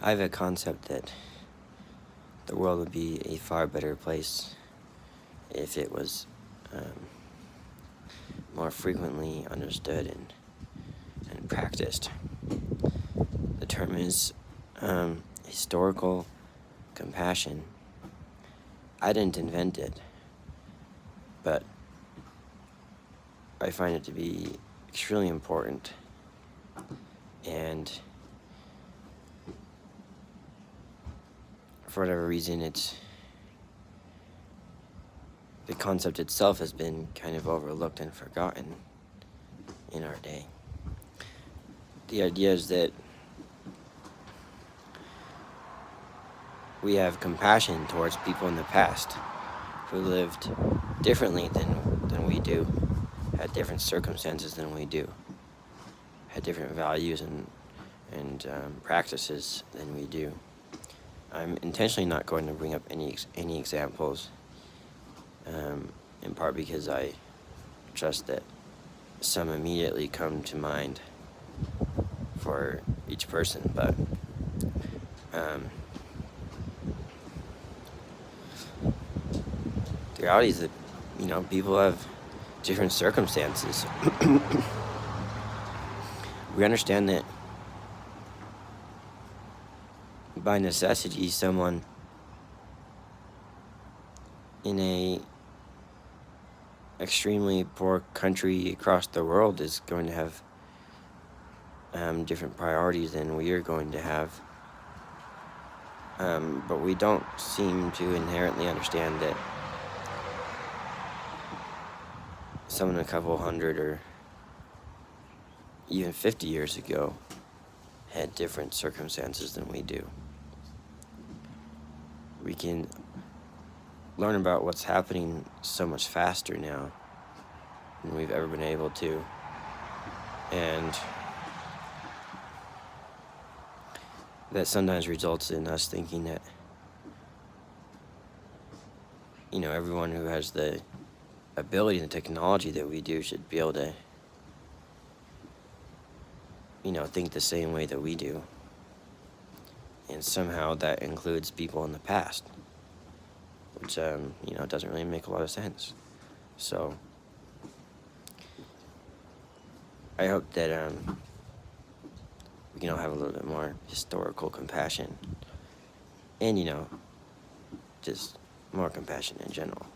I have a concept that the world would be a far better place if it was more frequently understood and practiced. The term is historical compassion. I didn't invent it, but I find it to be extremely important, and for whatever reason, the concept itself has been kind of overlooked and forgotten in our day. The idea is that we have compassion towards people in the past who lived differently than we do, had different circumstances than we do, had different values and practices than we do. I'm intentionally not going to bring up any examples, in part because I trust that some immediately come to mind for each person, but the reality is that, people have different circumstances. We understand that by necessity, someone in a extremely poor country across the world is going to have different priorities than we are going to have. But we don't seem to inherently understand that someone a couple hundred or even 50 years ago had different circumstances than we do. We can learn about what's happening so much faster now than we've ever been able to. And that sometimes results in us thinking that, everyone who has the ability and the technology that we do should be able to, think the same way that we do. And somehow that includes people in the past, which, doesn't really make a lot of sense. So I hope that we can all have a little bit more historical compassion and, just more compassion in general.